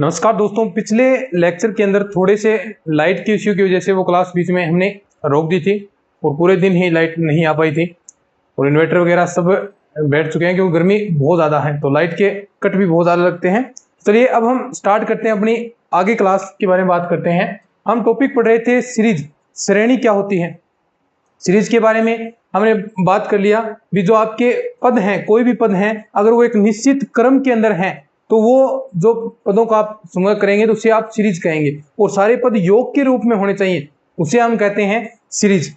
नमस्कार दोस्तों, पिछले लेक्चर के अंदर थोड़े से लाइट के इश्यू की वजह से वो क्लास बीच में हमने रोक दी थी और पूरे दिन ही लाइट नहीं आ पाई थी और इन्वर्टर वगैरह सब बैठ चुके हैं क्योंकि गर्मी बहुत ज़्यादा है तो लाइट के कट भी बहुत ज़्यादा लगते हैं। चलिए अब हम स्टार्ट करते हैं, अपनी आगे क्लास के बारे में बात करते हैं। हम टॉपिक पढ़ रहे थे सीरीज, श्रेणी क्या होती है। सीरीज के बारे में हमने बात कर लिया भी। जो आपके पद हैं, कोई भी पद हैं, अगर वो एक निश्चित क्रम के अंदर हैं तो वो जो पदों का आप संग्रह करेंगे तो उसे आप सीरीज कहेंगे, और सारे पद योग के रूप में होने चाहिए, उसे हम कहते हैं सीरीज।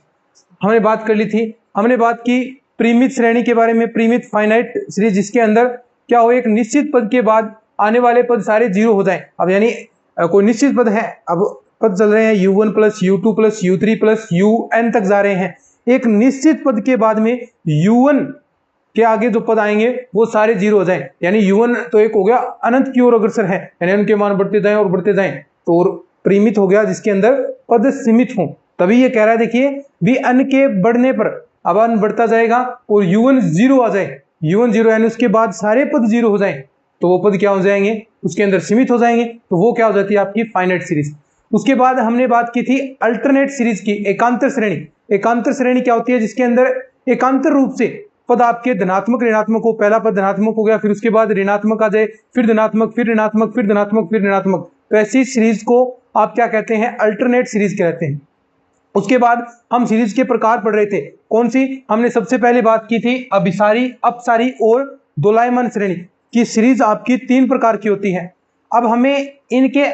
हमने बात कर ली थी। हमने बात की परिमित श्रेणी के बारे में, परिमित फाइनाइट सीरीज, जिसके अंदर क्या हो, एक निश्चित पद के बाद आने वाले पद सारे जीरो हो जाए। अब यानी कोई निश्चित पद है, अब पद चल रहे हैं u1 plus u2 plus u3 plus un तक जा रहे हैं। एक निश्चित पद के बाद में u1 के आगे जो पद आएंगे वो सारे जीरो हो जाए, यानी u1 तो एक हो गया अनंत की ओर अग्रसर है, यानी उनके मान बढ़ते जाएं और बढ़ते जाएं, तो परिमित हो गया जिसके अंदर पद सीमित हो। तभी ये कह रहा है, देखिए भी अन के बढ़ने पर अब अन बढ़ता जाएगा और u1 जीरो आ जाए, u1 जीरो यानी उसके बाद सारे पद जीरो हो जाए तो वो पद क्या हो जाएंगे, उसके अंदर सीमित हो जाएंगे, तो वो क्या हो जाती है आपकी फाइनाइट सीरीज। उसके बाद हमने बात की थी अल्टरनेट सीरीज की, एकांतर श्रेणी। एकांतर श्रेणी क्या होती है, जिसके अंदर एकांतर रूप से पद आपके धनात्मक ऋणात्मक हो, पहला पद धनात्मक हो गया, फिर उसके बाद ऋणात्मक आ जाए, फिर धनात्मक, फिर ऋणात्मक, फिर धनात्मक, फिर ऋणात्मक, तो ऐसी सीरीज को आप क्या कहते हैं, अल्टरनेट सीरीज कहते हैं। उसके बाद हम सीरीज के प्रकार पढ़ रहे थे, कौन सी, हमने सबसे पहले बात की थी अभिसारी, अपसारी और दोलायमान श्रेणी की सीरीज आपकी तीन प्रकार की होती है। अब हमें इनके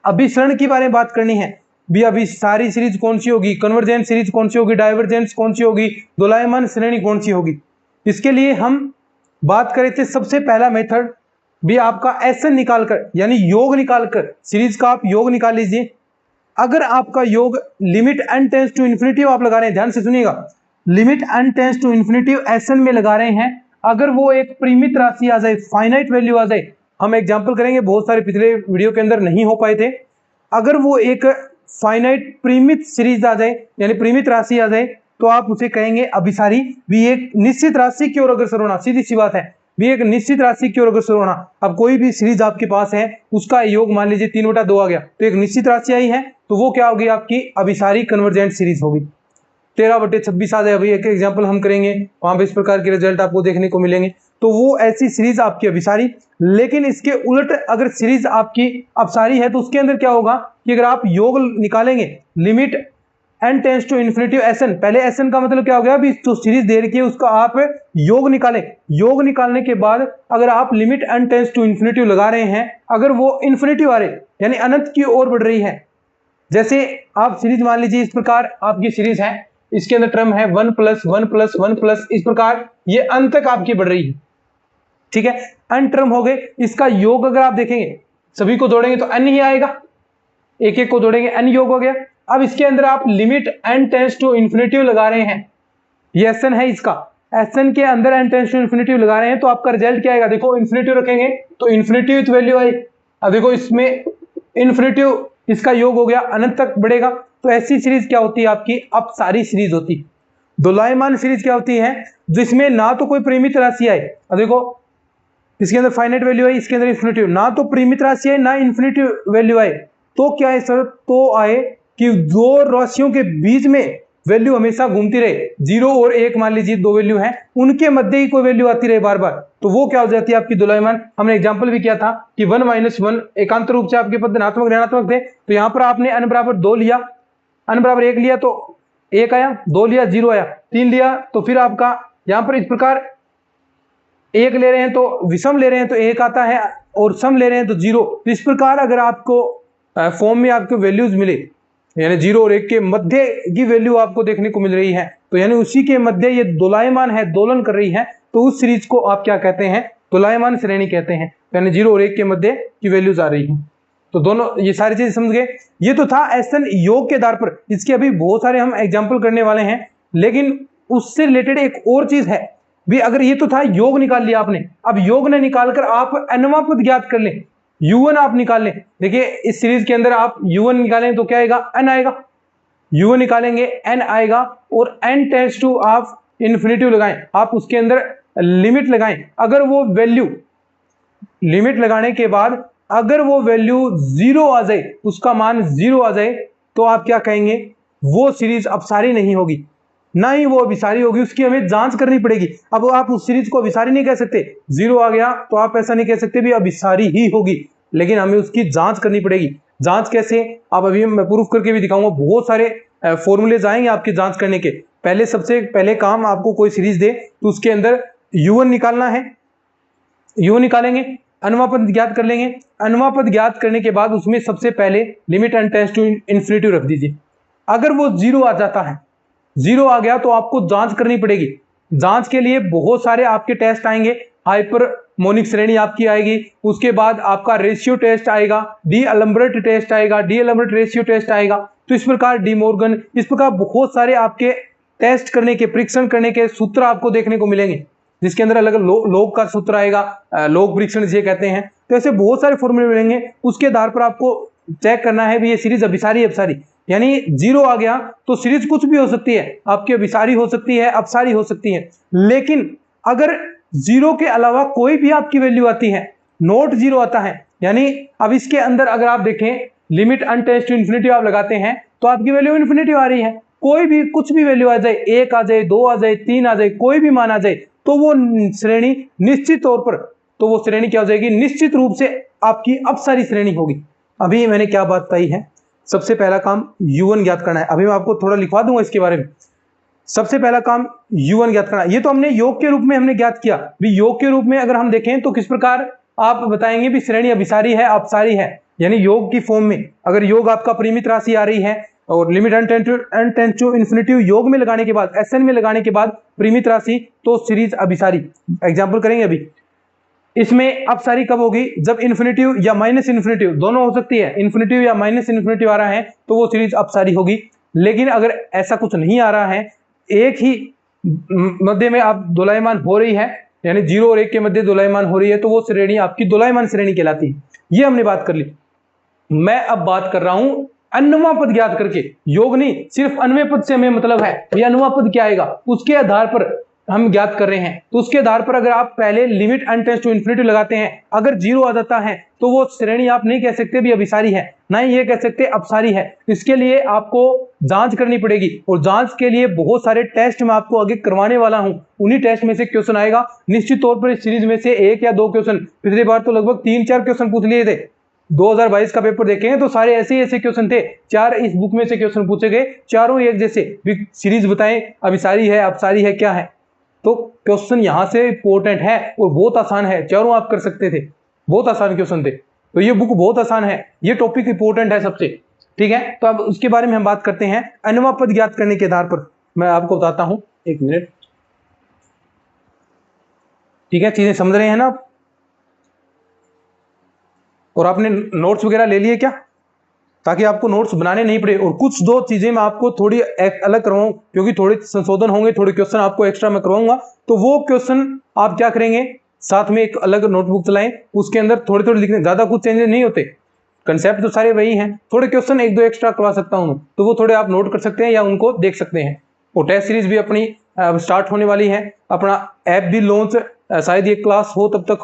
अभिसरण के बारे में बात करनी है भी। अभी सारी सीरीज कौन सी होगी, कन्वर्जेंट सीरीज कौन सी होगी, डाइवर्जेंस कौन सी होगी, दोलायमान श्रेणी कौन सी होगी। इसके लिए हम बात करें थे, सबसे पहला मेथड भी आपका एसएन निकालकर, यानी योग निकालकर, सीरीज का आप योग निकाल लीजिए। अगर आपका योग limit n tends to infinity आप लगा रहे हैं, ध्यान से सुनिएगा, limit n tends to infinity SN में लगा रहे हैं, अगर वो एक परिमित राशि आ जाए, फाइनाइट वैल्यू आ जाए, हम एग्जाम्पल करेंगे, बहुत सारे पिछले वीडियो के अंदर नहीं हो पाए थे। अगर वो एक फाइनाइट परिमित सीरीज आ जाए, यानी परिमित राशि आ जाए, तो आप उसे कहेंगे अभिसारी। भी एक निश्चित राशि की ओर अग्रसर होना, सीधी सी बात है, भी एक निश्चित राशि की ओर अग्रसर होना। अब कोई भी सीरीज आपके पास है, उसका योग मान लीजिए 3/2 आ गया, तो एक निश्चित राशि आई है, तो वो क्या होगी, आपकी अभिसारी कन्वर्जेंट सीरीज होगी। 13/26 आ जाए, अभी एक एग्जाम्पल हम करेंगे, वहां पर इस प्रकार के रिजल्ट आपको देखने को मिलेंगे, तो वो ऐसी सीरीज आपकी अभिसारी। लेकिन इसके उलट अगर सीरीज आपकी अपसारी है तो उसके अंदर क्या होगा कि अगर आप योग निकालेंगे, limit n tends to infinity SN, पहले एसएन का मतलब क्या हो गया, अभी जो सीरीज दे रखी है उसका आप योग निकालें। योग निकालने के बाद अगर आप limit n tends to infinity लगा रहे हैं, अगर वो इन्फिनिटी आ रही यानी अनंत की ओर बढ़ रही है, जैसे आप सीरीज मान लीजिए इस प्रकार आपकी सीरीज है, इसके अंदर टर्म है 1 प्लस 1 प्लस 1 प्लस, इस प्रकार ये अंत तक आपकी बढ़ रही है, ठीक है, n टर्म हो गए। इसका योग अगर आप देखेंगे, सभी को जोड़ेंगे तो n ही आएगा, एक एक को जोड़ेंगे n योग हो गया। अब इसके अंदर आप limit n tends to infinity लगा रहे हैं, ये Sn है, इसका Sn के अंदर n टेंस टू इन्फिनिटी लगा रहे हैं, तो आपका रिजल्ट क्या आएगा, देखो इन्फिनिटी रखेंगे तो इन्फिनिटी विथ वैल्यू आई। अब देखो इसमें इन्फिनिटी, इसका योग हो गया, अनंत तक बढ़ेगा, तो ऐसी सीरीज क्या होती है आपकी अपसारी सीरीज होती है। दोलायमान सीरीज क्या होती है, जिसमें ना तो कोई परिमित राशि आए, अब देखो इसके अंदर फाइनाइट वैल्यू है, इसके अंदर इन्फिनिटी, ना तो परिमित राशि है ना इन्फिनिटी वैल्यू आए, तो क्या है सर, तो आए कि दो राशियों के बीच में वैल्यू हमेशा घूमती रहे, 0 और 1 मान लीजिए दो वैल्यू हैं, उनके मध्य ही कोई वैल्यू आती रहे बार बार, तो वो क्या हो जाती है आपकी दोलायमान। हमने एग्जांपल भी किया था कि 1 - 1 एकांतर रूप से आपके पद धनात्मक ऋणात्मक थे, तो यहां पर आपने n बराबर 2 लिया, n बराबर 1 लिया तो 1 आया, 2 लिया 0 आया, 3 लिया तो फिर आपका यहां पर इस प्रकार 1 ले रहे हैं तो विषम ले रहे हैं तो 1 आता है, और सम ले रहे हैं तो 0। इस प्रकार अगर आपको फॉर्म में आपको वैल्यूज मिले, यानी 0 और 1 के मध्य की वैल्यू आपको देखने को मिल रही है, तो यानी उसी के मध्य ये दोलायमान है, दोलन कर रही है, तो उस सीरीज को आप क्या कहते हैं, दोलायमान श्रेणी कहते हैं, यानी 0 और 1 के मध्य की वैल्यूज आ रही है। तो दोनों ये सारी चीजें समझ गए। ये तो था एसएन योग के आधार पर, इसके अभी बहुत सारे हम एग्जाम्पल करने वाले हैं, लेकिन उससे रिलेटेड एक और चीज है भी। अगर ये तो था योग निकाल लिया आपने, अब योग ने निकालकर आप nवां पद ज्ञात कर लें, u1 आप निकाल लें। देखिए इस सीरीज के अंदर आप u1 निकालें तो क्या आएगा, n आएगा, u1 निकालेंगे n आएगा, और n टेंस टू आप इन्फिनिटी लगाएं, आप उसके अंदर लिमिट लगाएं, अगर वो वैल्यू लिमिट लगाने के बाद अगर वो वैल्यू 0 आ जाए, उसका मान 0 आ जाए, तो आप क्या कहेंगे, वो सीरीज अपसारी नहीं होगी, ना ही वो अभिसारी होगी, उसकी हमें जांच करनी पड़ेगी। अब आप उस सीरीज को अभिसारी नहीं कह सकते, 0 आ गया तो आप ऐसा नहीं कह सकते भी अभिसारी ही होगी, लेकिन हमें उसकी जांच करनी पड़ेगी। जांच कैसे, अब अभी मैं प्रूफ करके भी दिखाऊंगा, बहुत सारे फॉर्मूलेज आएंगे आपकी जांच करने के। पहले सबसे पहले काम, आपको कोई सीरीज दे तो उसके अंदर u1 निकालना है, u निकालेंगे, अनुपात ज्ञात कर लेंगे, अनुपात ज्ञात करने के बाद उसमें सबसे पहले limit n tends to infinity रख दीजिए। अगर वो 0 आ जाता है, 0 आ गया तो आपको जांच करनी पड़ेगी। जांच के लिए बहुत सारे आपके टेस्ट आएंगे, हाइपरमोनिक श्रेणी आपकी आएगी, उसके बाद आपका रेशियो टेस्ट आएगा, डी एलम्बर्ट टेस्ट आएगा, डी एलम्बर्ट रेशियो टेस्ट आएगा, तो इस प्रकार डी मॉर्गन, इस प्रकार बहुत सारे आपके टेस्ट करने के, परीक्षण करने के सूत्र आपको देखने को मिलेंगे, जिसके अंदर अलग लोग का सूत्र आएगा, लोग परीक्षण जिसे कहते हैं। तो ऐसे बहुत सारे फॉर्मूले मिलेंगे, उसके आधार पर आपको चेक करना है भी ये सीरीज अभिसारी अपसारी, यानी 0 आ गया तो सीरीज कुछ भी हो सकती है, आपकी अभिसारी हो सकती है, अपसारी हो सकती है। लेकिन अगर 0 के अलावा कोई भी आपकी वैल्यू आती है, नॉट 0 आता है, यानी अब इसके अंदर अगर आप देखें लिमिट अनटेस्ट टू इन्फिनिटी आप लगाते हैं तो आपकी वैल्यू इन्फिनिटी आ रही है, कोई भी कुछ भी वैल्यू आ जाए, 1 आ जाए, 2 आ जाए, 3 आ जाए, कोई भी मान आ जाए, तो वो श्रेणी निश्चित तौर पर, तो वो श्रेणी क्या हो जाएगी, निश्चित रूप से आपकी अपसारी श्रेणी होगी। अभी मैंने क्या बात बताई है, सबसे पहला काम u1 ज्ञात करना है। अभी मैं आपको थोड़ा लिखवा दूंगा इसके बारे में। सबसे पहला काम u1 ज्ञात करना, ये तो हमने योग के रूप में हमने ज्ञात किया। भी योग के रूप में अगर हम देखें तो किस प्रकार आप बताएंगे भी श्रेणी अभिसारी है, अपसारी है, यानी योग की फॉर्म में। अगर योग आपका परिमित राशि आ रही है और लिमिट टेंड्स टू इन्फिनिटी योग में लगाने के बाद, एसएन में लगाने के बाद परिमित राशि, तो सीरीज अभिसारी। एग्जाम्पल करेंगे अभी, इसमें अपसारी कब होगी, जब इन्फिनिटिव या माइनस इन्फिनिटिव दोनों हो सकती है, इन्फिनिटिव या माइनस इन्फिनिटिव आ रहा है तो वो सीरीज अपसारी होगी। लेकिन अगर ऐसा कुछ नहीं आ रहा है, एक ही मध्य में आप दोलायमान हो रही है, यानी 0 और 1 के मध्य दोलायमान हो रही है, तो वो श्रेणी आपकी दोलायमान श्रेणी कहलाती है। ये हमने बात कर ली। मैं अब बात कर रहा हूं अन्वय पद ज्ञात करके, योग नहीं, सिर्फ अन्वय पद से हमें मतलब है, ये अन्वय पद क्या आएगा उसके आधार पर हम ज्ञात कर रहे हैं। तो उसके आधार पर अगर आप पहले लिमिट अनटेंड्स टू इन्फिनिटी लगाते हैं, अगर 0 आ जाता है तो वो श्रेणी आप नहीं कह सकते भी अभिसारी है, ना ही ये कह सकते अपसारी है। इसके लिए आपको जांच करनी पड़ेगी, और जांच के लिए बहुत सारे टेस्ट मैं आपको आगे करवाने वाला हूं। उन्हीं टेस्ट में से क्वेश्चन आएगा निश्चित तौर पर। इस सीरीज में से 1 या 2 क्वेश्चन, पिछली बार तो लगभग 3-4 क्वेश्चन पूछ लिए थे। 2022 का पेपर देखेंगे तो सारे ऐसे क्वेश्चन थे, 4 इस बुक में से क्वेश्चन पूछे गए, चारों एक जैसे। सीरीज बताएं अभिसारी है, अपसारी है, क्या है। तो क्वेश्चन यहां से इंपॉर्टेंट है और बहुत आसान है, चारों आप कर सकते थे, बहुत आसान क्वेश्चन थे। तो ये बुक बहुत आसान है, ये टॉपिक इंपॉर्टेंट है सबसे, ठीक है। तो अब उसके बारे में हम बात करते हैं। अन्वय पद ज्ञात करने के आधार पर मैं आपको बताता हूं, 1 मिनट, ठीक है। चीजें समझ रहे हैं ना आप, और आपने नोट्स वगैरह ले लिए क्या, ताकि आपको नोट्स बनाने नहीं पड़े। और कुछ 2 चीजें मैं आपको थोड़ी अलग करवाऊं, क्योंकि थोड़े संशोधन होंगे, थोड़े क्वेश्चन आपको एक्स्ट्रा मैं करवाऊंगा। तो वो क्वेश्चन आप क्या करेंगे, साथ में एक अलग नोटबुक चलाएं, उसके अंदर थोड़े लिखने, ज्यादा कुछ चेंजेस नहीं होते, कंसेप्ट तो सारे वही हैं, थोड़े क्वेश्चन 1-2 एक्स्ट्रा करवा सकता हूं, तो वो थोड़े आप नोट कर सकते हैं या उनको देख सकते हैं। और टेस्ट सीरीज भी अपनी स्टार्ट होने वाली है, अपना ऐप भी लॉन्च, शायद ये क्लास हो तब तक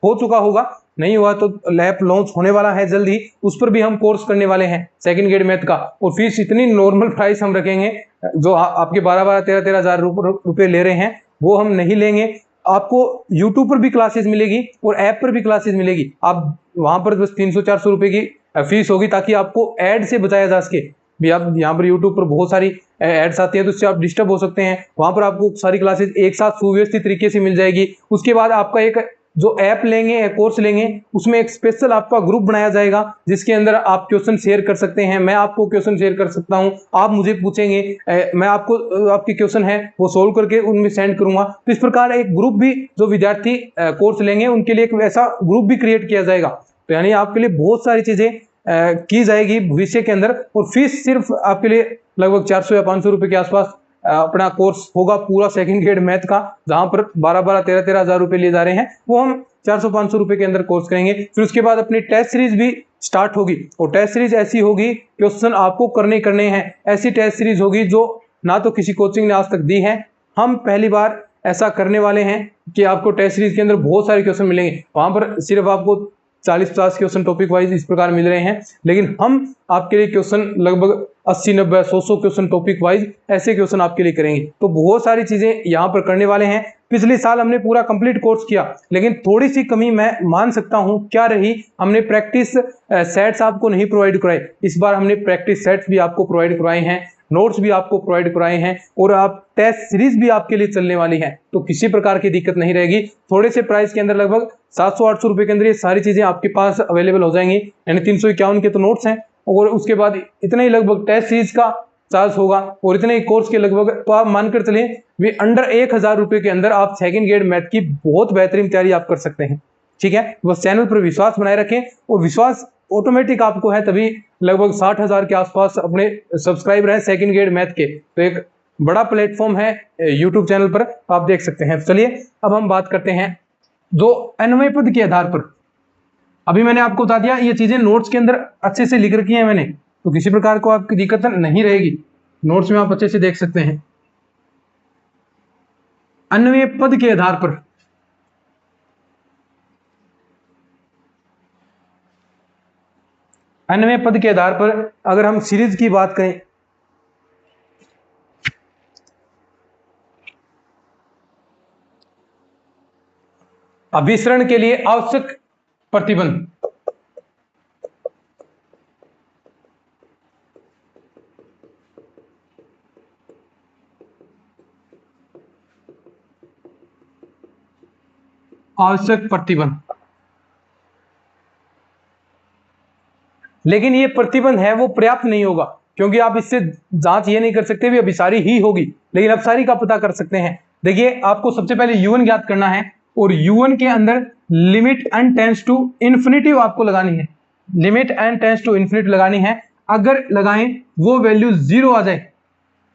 हो चुका होगा, नहीं हुआ तो लैब लॉन्च होने वाला है जल्द ही, उस पर भी हम कोर्स करने वाले हैं सेकंड ग्रेड मैथ का। और फीस इतनी नॉर्मल प्राइस हम रखेंगे, जो आपके 12-12, 13-13 हज़ार रुपए ले रहे हैं वो हम नहीं लेंगे। आपको यूट्यूब पर भी क्लासेस मिलेगी और ऐप पर भी क्लासेस मिलेगी, आप वहां पर बस 300-400 रुपए की फीस होगी, ताकि आपको ऐड से बचाया जा सके। भी आप यहाँ पर यूट्यूब पर बहुत सारी एड्स आती हैं तो उससे आप डिस्टर्ब हो सकते हैं, वहां पर आपको सारी क्लासेस एक साथ सुव्यवस्थित तरीके से मिल जाएगी। उसके बाद आपका एक जो ऐप लेंगे, कोर्स लेंगे, उसमें एक स्पेशल आपका ग्रुप बनाया जाएगा, जिसके अंदर आप क्वेश्चन शेयर कर सकते हैं, मैं आपको क्वेश्चन शेयर कर सकता हूं, आप मुझे पूछेंगे, मैं आपको आपके क्वेश्चन है वो सोल्व करके उनमें सेंड करूंगा। तो इस प्रकार एक ग्रुप भी, जो विद्यार्थी कोर्स लेंगे उनके लिए एक ऐसा ग्रुप भी क्रिएट किया जाएगा। तो यानी आपके लिए बहुत सारी चीजें की जाएगी भविष्य के अंदर। और फीस सिर्फ आपके लिए लगभग 400 या 500 रुपए के आसपास अपना कोर्स होगा, पूरा सेकंड ग्रेड मैथ का, जहां पर 12-12, 13-13 हज़ार रुपए लिए जा रहे हैं, वो हम 400-500 रुपए के अंदर कोर्स करेंगे। फिर उसके बाद अपनी टेस्ट सीरीज भी स्टार्ट होगी, और टेस्ट सीरीज ऐसी होगी, क्वेश्चन आपको करने हैं, ऐसी टेस्ट सीरीज होगी जो ना तो किसी कोचिंग ने आज तक दी है, हम पहली बार ऐसा करने वाले हैं कि आपको टेस्ट सीरीज के अंदर बहुत सारे क्वेश्चन मिलेंगे। वहां पर सिर्फ आपको 40-50 क्वेश्चन टॉपिक वाइज इस प्रकार मिल रहे हैं, लेकिन हम आपके लिए क्वेश्चन लगभग 80-90 100 क्वेश्चन टॉपिक वाइज ऐसे क्वेश्चन आपके लिए करेंगे। तो बहुत सारी चीजें यहाँ पर करने वाले हैं। पिछले साल हमने पूरा कंप्लीट कोर्स किया, लेकिन थोड़ी सी कमी मैं मान सकता हूँ क्या रही, हमने प्रैक्टिस सेट्स आपको नहीं प्रोवाइड कराए। इस बार हमने प्रैक्टिस सेट्स भी आपको प्रोवाइड करवाए हैं, नोट्स भी आपको प्रोवाइड कराए हैं, और आप टेस्ट सीरीज भी आपके लिए चलने वाली है। तो किसी प्रकार की दिक्कत नहीं रहेगी। थोड़े से प्राइस के अंदर लगभग 700-800 रुपए के अंदर ये सारी चीजें आपके पास अवेलेबल हो जाएंगी। यानी 351 के तो नोट्स हैं, और उसके बाद इतना ही लगभग टेस्ट सीरीज का चार्ज होगा, और इतने ही कोर्स के लगभग, तो आप मानकर चलिए भी अंडर 1000 रुपए के अंदर आप सेकंड ग्रेड मैथ की बहुत बेहतरीन तैयारी आप कर सकते हैं। ठीक है, बस चैनल पर विश्वास बनाए रखें, और विश्वास ऑटोमेटिक आपको है, तभी लगभग 60,000 के आसपास अपने सब्सक्राइबर हैं सेकंड ग्रेड मैथ के। तो एक बड़ा प्लेटफॉर्म है यूट्यूब चैनल पर, आप देख सकते हैं। चलिए अब हम बात करते हैं जो अन्वय पद के आधार पर, अभी मैंने आपको बता दिया ये चीजें नोट्स के अंदर अच्छे से लिख रखी है मैंने, तो किसी प्रकार को आपकी दिक्कत नहीं रहेगी। नोट्स में आप अच्छे से देख सकते हैं। अन्वय पद के आधार पर अन्वय पद के आधार पर अगर हम सीरीज की बात करें, अभिसरण के लिए आवश्यक प्रतिबंध, आवश्यक प्रतिबंध, लेकिन ये प्रतिबंध है वो पर्याप्त नहीं होगा, क्योंकि आप इससे जांच ये नहीं कर सकते भी अभिसारी ही होगी, लेकिन अपसारी का पता कर सकते हैं। देखिए आपको सबसे पहले u1 ज्ञात करना है, और u1 के अंदर limit n tends to infinity आपको लगानी है, limit n tends to infinity लगानी है। अगर लगाएं वो वैल्यू 0 आ जाए,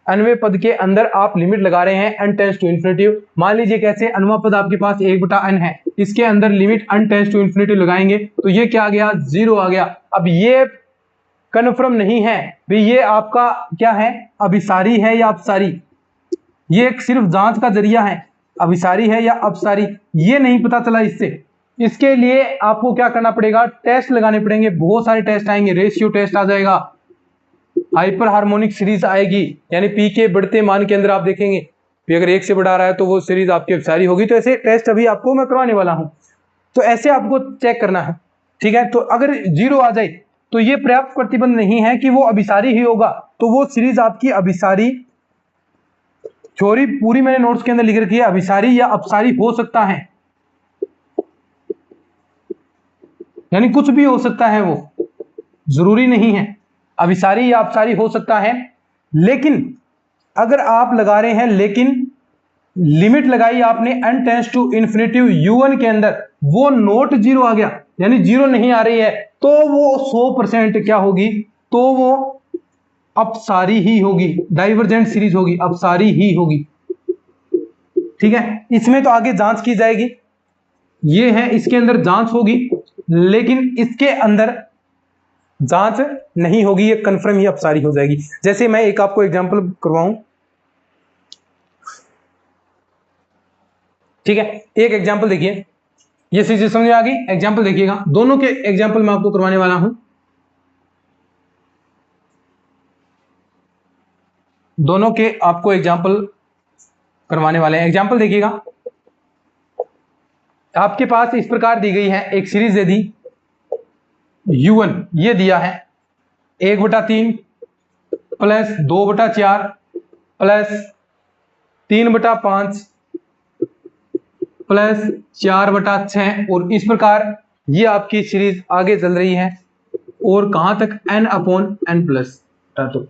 अन्वय पद के अंदर आप लिमिट लगा रहे हैं n टेंड्स टू इन्फिनिटी, मान लीजिए कैसे अन्वय पद आपके पास 1/n है, इसके अंदर limit n tends to infinity लगाएंगे तो ये क्या आ गया, 0 आ गया। अब ये कन्फर्म नहीं है भी ये आपका क्या है, अभिसारी है या अपसारी, ये एक सिर्फ जांच का जरिया है, अभिसारी है या अपसारी ये नहीं पता चला इससे। इसके लिए आपको क्या करना पड़ेगा, टेस्ट लगाने पड़ेंगे, बहुत सारे टेस्ट आएंगे। रेशियो टेस्ट आ जाएगा, हाइपर हार्मोनिक सीरीज आएगी, यानी पी के बढ़ते मान के अंदर आप देखेंगे कि अगर 1 से बढ़ा रहा है तो वो सीरीज आपकी अपसारी होगी। तो ऐसे टेस्ट अभी आपको मैं करवाने वाला हूं, तो ऐसे आपको चेक करना है। ठीक है, तो अगर 0 आ जाए तो ये पर्याप्त प्रतिबंध नहीं है कि वो अभिसारी ही होगा, तो वो सीरीज आपकी अभिसारी, थ्योरी पूरी मैंने नोट्स के अंदर लिख रखी है, अभिसारी या अपसारी हो सकता है, यानी कुछ भी हो सकता है, वो जरूरी नहीं है, अभिसारी या अपसारी हो सकता है। लेकिन अगर आप लगा रहे हैं, लेकिन लिमिट लगाई आपने n tends to infinity u1 के अंदर, वो नोट 0 आ गया, यानी 0 नहीं आ रही है, तो वो 100% क्या होगी, तो वो अपसारी ही होगी, डाइवर्जेंट सीरीज होगी, अपसारी ही होगी। ठीक है, इसमें तो आगे जांच की जाएगी, ये है इसके अंदर जांच होगी, लेकिन इसके अंदर जांच नहीं होगी, ये कंफर्म ही अपसारी हो जाएगी। जैसे मैं एक आपको एग्जांपल करवाऊं, ठीक है, एक एग्जांपल देखिए, ये चीज समझ में आ गई। एग्जांपल देखिएगा, दोनों के एग्जांपल मैं आपको करवाने वाला हूं, दोनों के आपको एग्जांपल करवाने वाले हैं। एग्जांपल देखिएगा, आपके पास इस प्रकार दी गई है, एक सीरीज दे दी u1, ये दिया है 1/3 प्लस 2/4 प्लस 3/5 प्लस 4/6, और इस प्रकार ये आपकी सीरीज आगे चल रही है, और कहां तक, n/n+। तो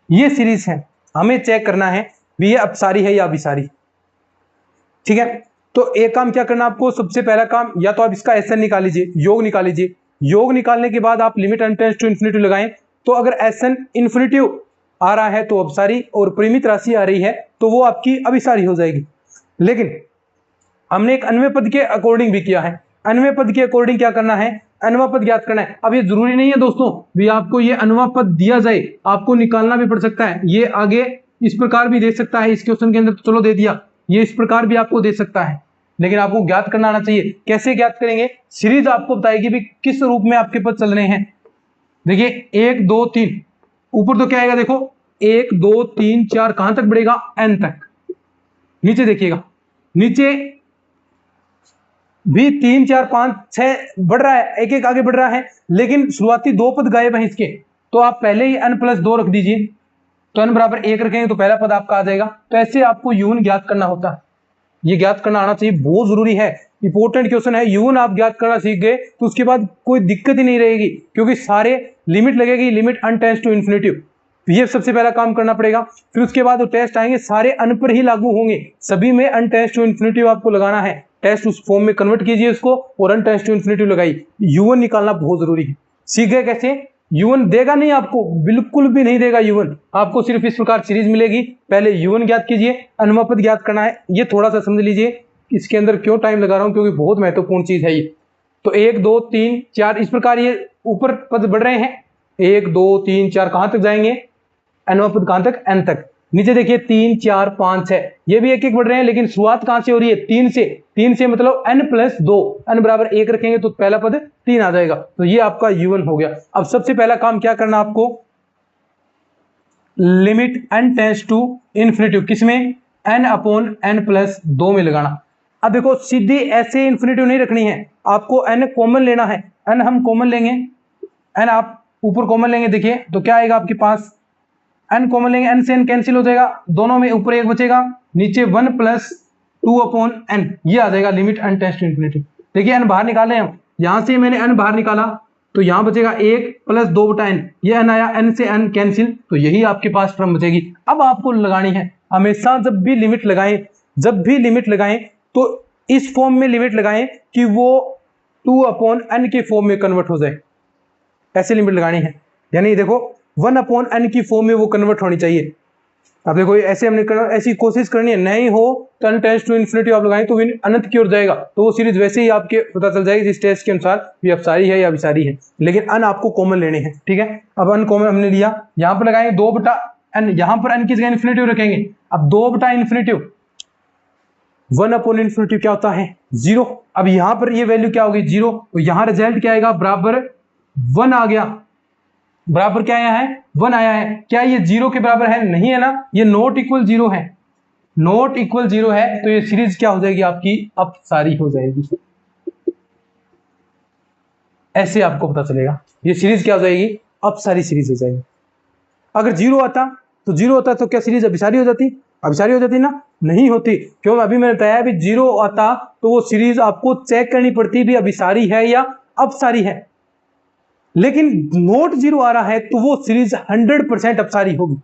ये सीरीज है, हमें चेक करना है भी ये अपसारी है या अभिसारी। ठीक है, तो एक काम क्या करना आपको, सबसे पहला काम, या तो आप इसका SN निकाल लीजिए, योग निकाल लीजिए, योग निकालने के बाद आप limit n tends to infinity लगाएं, तो अगर SN इन्फिनिटी आ रहा है तो अपसारी, और परिमित राशि आ रही है तो वो आपकी अभिसारी हो जाएगी। लेकिन हमने एक अन्वय पद के अकॉर्डिंग भी किया है, अन्वय पद के अकॉर्डिंग क्या करना है, अन्वय पद ज्ञात करना है। अब ये जरूरी नहीं है दोस्तों भी आपको ये अन्वय पद दिया जाए, आपको निकालना भी पड़ सकता है, ये आगे इस प्रकार भी दे सकता है, इस क्वेश्चन के अंदर तो चलो दे दिया, ये इस प्रकार भी आपको दे सकता है। लेकिन आपको ज्ञात करना आना चाहिए। कैसे ज्ञात करेंगे? सीरीज आपको बताएगी भी किस रूप में आपके पद चल रहे हैं। देखिए 1 2 3, ऊपर तो क्या आएगा देखो 1 2 3 4, कहां तक बढ़ेगा? n तक। नीचे देखिएगा, नीचे भी 3 4 5 6 बढ़ रहा है, एक एक आगे बढ़ रहा है, लेकिन शुरुआती दो पद गायब हैं इसके, तो आप पहले ही n+2 रख दीजिए, तो n बराबर 1 रखेंगे तो पहला पद आपका आ जाएगा। तो ऐसे आपको u1 ज्ञात करना होता है, ये ज्ञात करना आना चाहिए, बहुत जरूरी है, इंपॉर्टेंट क्वेश्चन है। u1 आप ज्ञात करना सीख गए तो उसके बाद कोई दिक्कत ही नहीं रहेगी, क्योंकि सारे लिमिट लगेगी, limit n tends to infinity, ये सबसे पहला काम करना पड़ेगा। फिर उसके बाद जो टेस्ट आएंगे सारे n पर ही लागू होंगे, सभी में n टेंड्स टू इन्फिनिटी आपको लगाना है। टेस्ट उस फॉर्म में कन्वर्ट कीजिए इसको और n टेंड्स टू इन्फिनिटी लगाइए। u1 निकालना बहुत जरूरी है। सीख गए कैसे? u1 देगा नहीं आपको, बिल्कुल भी नहीं देगा u1, आपको सिर्फ इस प्रकार सीरीज मिलेगी। पहले u1 ज्ञात कीजिए, अनवा पद ज्ञात करना है। ये थोड़ा सा समझ लीजिए इसके अंदर क्यों टाइम लगा रहा हूं, क्योंकि बहुत महत्वपूर्ण चीज है ये। तो 1 2 3 4 इस प्रकार ये ऊपर पद बढ़ रहे हैं, 1 2 3 4 कहां तक जाएंगे? अनवा पद कहां तक? n तक। नीचे देखिए 3 4 5 6, ये भी एक एक बढ़ रहे हैं, लेकिन शुरुआत कहां से हो रही है? 3 से। 3 से मतलब n+2, n बराबर 1 रखेंगे तो पहला पद 3 आ जाएगा, तो ये आपका u1 हो गया। अब सबसे पहला काम क्या करना आपको? Limit n tends to infinity किसमें? n/n+2 में लगाना। अब देखो सीधी ऐसे इन्फिनिटी नहीं रखनी है, आपको n कॉमन लेना है। n हम कॉमन लेंगे, n आप ऊपर कॉमन लेंगे, देखिए तो क्या आएगा आपके पास? n कॉमन लेंगे, n से n कैंसिल हो जाएगा, दोनों में ऊपर 1 बचेगा, नीचे 1+2/n, ये आ जाएगा limit n tends to infinity. देखिए n बाहर निकाले हम, यहां से मैंने n बाहर निकाला तो यहां बचेगा 1+2/n, ये n आया, n से n कैंसिल, तो यही आपके पास टर्म बचेगी। अब आपको लगानी है, हमेशा जब भी लिमिट लगाएं तो इस फॉर्म में लिमिट लगाएं कि वो 2/n के फॉर्म में कन्वर्ट हो जाए, ऐसे लिमिट लगानी है। यानी देखो 1/n की फॉर्म में वो कन्वर्ट होनी चाहिए। अब देखो ऐसे हमने ऐसी कोशिश करनी है, नहीं हो तो n टेंड्स टू इन्फिनिटी आप लगाएं तो अनंत की ओर जाएगा, तो वो सीरीज वैसे ही आपके पता चल जाएगी जिस टेस्ट के अनुसार ये अपसारी है या अभिसारी है, लेकिन n आपको कॉमन लेने हैं। ठीक है, अब n कॉमन हमने लिया, यहां पर लगाएंगे 2/n, यहां पर n की जगह इन्फिनिटी रखेंगे। अब 2/इन्फिनिटी 1/इन्फिनिटी क्या होता है? 0। अब यहां पर ये वैल्यू क्या होगी? 0, तो यहां रिजल्ट क्या आएगा? बराबर 1 आ गया, बराबर क्या आया है? 1 आया है। क्या ये 0 के बराबर है? नहीं है ना, ये नॉट इक्वल 0 है, नॉट इक्वल 0 है, तो ये सीरीज क्या हो जाएगी आपकी? अपसारी हो जाएगी। ऐसे आपको पता चलेगा ये सीरीज क्या हो जाएगी? अपसारी सीरीज हो जाएगी। अगर 0 आता तो क्या सीरीज अभिसारी हो जाती? अभिसारी हो जाती ना? नहीं होती, क्यों? अभी मैंने बताया भी 0 आता तो वो सीरीज आपको चेक करनी पड़ती भी अभिसारी है या अपसारी है, लेकिन नोट 0 आ रहा है तो वो सीरीज 100% अपसारी होगी।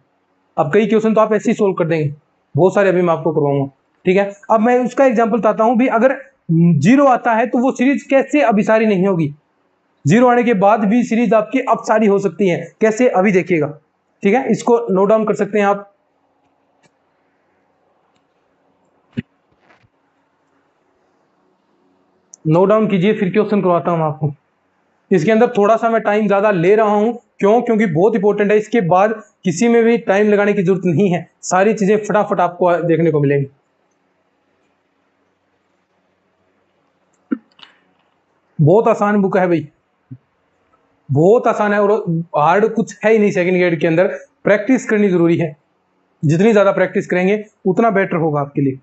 अब कई क्वेश्चन तो आप ऐसे ही सोल्व कर देंगे, बहुत सारे अभी मैं आपको करवाऊंगा। ठीक है, अब मैं उसका एग्जांपल बताता हूं भी, अगर 0 आता है तो वो सीरीज कैसे अभिसारी नहीं होगी? 0 आने के बाद भी सीरीज आपकी अपसारी हो सकती है, कैसे? अभी देखिएगा। ठीक है, इसको नोट डाउन कर सकते हैं आप। नोट डाउन कीजिए, फिर क्वेश्चन करवाता हूं आपको। इसके अंदर थोड़ा सा मैं टाइम ज्यादा ले रहा हूं, क्यों? क्योंकि बहुत इंपॉर्टेंट है, इसके बाद किसी में भी टाइम लगाने की जरूरत नहीं है, सारी चीजें फटाफट आपको देखने को मिलेंगी। बहुत आसान बुक है भाई, बहुत आसान है, और हार्ड कुछ है ही नहीं। सेकंड ग्रेड के अंदर प्रैक्टिस करनी जरूरी है, जितनी ज्यादा प्रैक्टिस करेंगे उतना बेटर होगा आपके लिए।